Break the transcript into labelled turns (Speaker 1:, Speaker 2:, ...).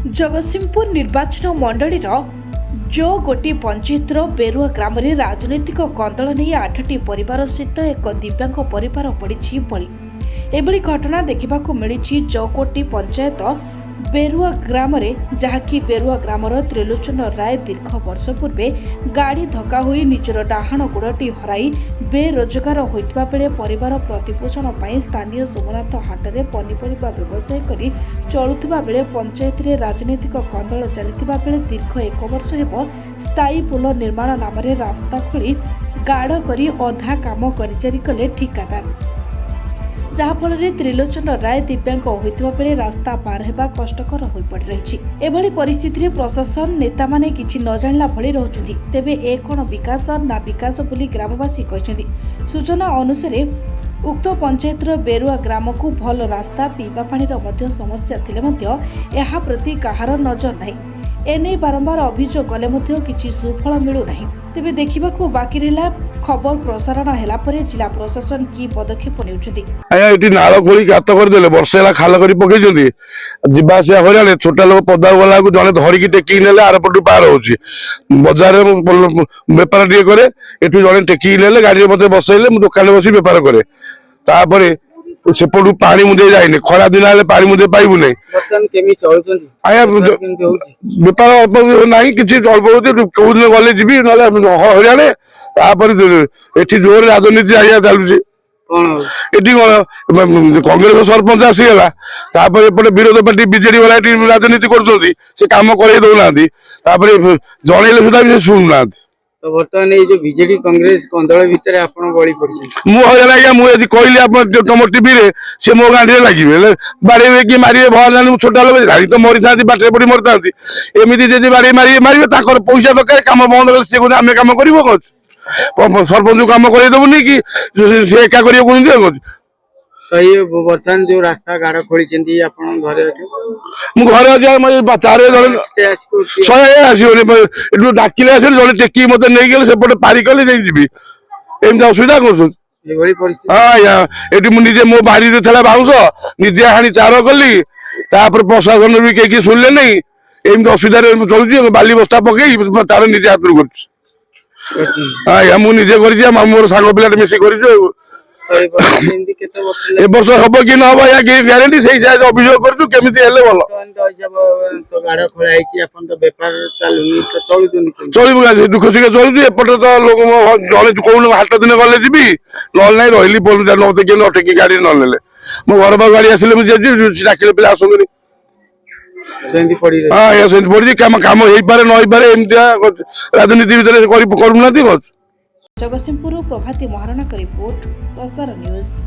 Speaker 1: जगतसिंहपुर निर्वाचन मंडल जो गोटी पंचायतर बेरुआ ग्राम में राजनैतिक कंदल नहीं 8टी परिवार सहित एक दिव्यांग परिवार पड़ी बली। एभली घटना देखा मिली जौकोटी पंचायत बेरुआ ग्राम जहाँकि बेरुआ ग्रामर त्रिलोचन राय दीर्घ वर्ष पूर्वे गाड़ी धक्का हुई निजर डाहाण गोड़टी हराई बेरोजगार होइतबा बेले परिवार प्रतिपोषण पर स्थानीय सोमनाथ हाटरे पनीपरिबा व्यवसाय करी चलुथिबा बेले पंचायत रे राजनीतिक कंदल चलिथिबा बेले दीर्घ 1 वर्ष हेब स्थायी पुल निर्माण नाम रास्ता खोली गाड़ करी अधा काम करिचारी कले ठिकादार, जहाँफल त्रिलोचन राय दिव्यांग होइतबा बेले रास्ता पार हेबा कष्टकर होई पड़ रही। एभली परिस्थिति प्रशासन नेता माने किछि न जानिला भली रहउछथि। तेबे ए कोन विकास ना विकास बोली ग्रामवासी कहछथि। सूचना अनुसार उक्त पंचायतर बेरुआ ग्राम को भल रास्ता पीवा पानीर मध्य समस्या थिले मध्य एहा प्रति कहार नजर नाही। एने बारंबार अभियोग कले मध्य किछि सुफल मिलु नाही। तेबे देखिबाकू बाकी रहला खबर प्रसारण हैला परे जिला प्रशासन की पदक्षेप नेउछथि।
Speaker 2: आया एटी नाळ खोली गात कर देले वर्षे हला खाल करी पकेइछथि। जिबा से होराले छोटा लोक पदा वाला को जने धरिकी टेकी नेले आर पटु पार होउछि। बाजार व्यापार टिए करे एटु जने टेकी नेले गाड़ी मते बसैले मु दुकान बसी व्यापार करे। तापरे सेपटू पानी मुदे जाइने खरा दिन आले पानी मुदे पाइबु नै।
Speaker 3: बर्तन केमी चलुछन्ति
Speaker 2: आया व्यापार अल्प नाही किछि अल्प होते कोन गले जिबी नले हरियाणे। तापरे एठी जोर राजनीति आया चालुछि
Speaker 3: कोन
Speaker 2: एठी कांग्रेस सरपंच आसीगला। तापरे एपटे विरोध पार्टी बीजेडी वाला एठी राजनीति करछन्ति से काम करे दउनांती। तापरे जणेले सुदा भी सुनुनांती।
Speaker 3: तो बर्तमान ये जो बीजेडी कांग्रेस कंदल भितर आपण बळी पड़छि
Speaker 2: मु हरियाणा या मु यदि कहली आपण तुम टीवी रे से मो गांडी लागिबे बाड़े की मारिए भल छोटा लोग गाड़ी तो मरी थांती बाटे पड़ी मरी थांती। एमिति जदि बाड़े मारिए ताकर पैसा दरकार काम बंद कर से आमे काम करबो सरपंच काम करे दबुनी कि से एका करियो कोन दियो।
Speaker 3: तो ये बर्तमान जो रास्ता गाड़ खोली चंदी आपण घरे
Speaker 2: मु घरे आज म चारे जण सय आसीओनी एटु डाकिले आसे जण टेकी मते नै गेले सेपटे पारी कले जाई जिबी एम असुविधा करछन।
Speaker 3: ये बड़ी परिस्थिति
Speaker 2: हां या एटु मु निजे मो बाड़ी रे थला बाउंस निजे हानी चारो कली। तापर प्रशासन भी के सुनले नै एम असुविधा रे चलुजी बाली बस्ता पकई तार निजे हाथ रु करछ। हां या मु निजे करछि मोर सांग पिलाटे मिसी करछि। ए वर्ष हब कि न हब या ग्यारंटी सही से अभियोग करछु केमिति हेले भलो
Speaker 3: तो गाड़ खोलाइछि आपण तो व्यापार चालुनी तो चलुनी
Speaker 2: चलिबु दुख सुख चलुछि। एपटे तो लोक जने कोन हाट दिन गले जिबी नल नै रहिली बोल न देखि न टेकी गाड़ी न लेले मो घर बा गाड़ी आसिले मु जे डाकिले पिला आसुनी
Speaker 3: सेंदी पड़ी रे।
Speaker 2: हां या सेंदी पड़ी काम काम हेई पारे न हेई पारे एमतिया राजनीति भीतर करू नाती।
Speaker 1: जगतसिंहपुर प्रभाती महाराणा का रिपोर्ट प्रसार न्यूज।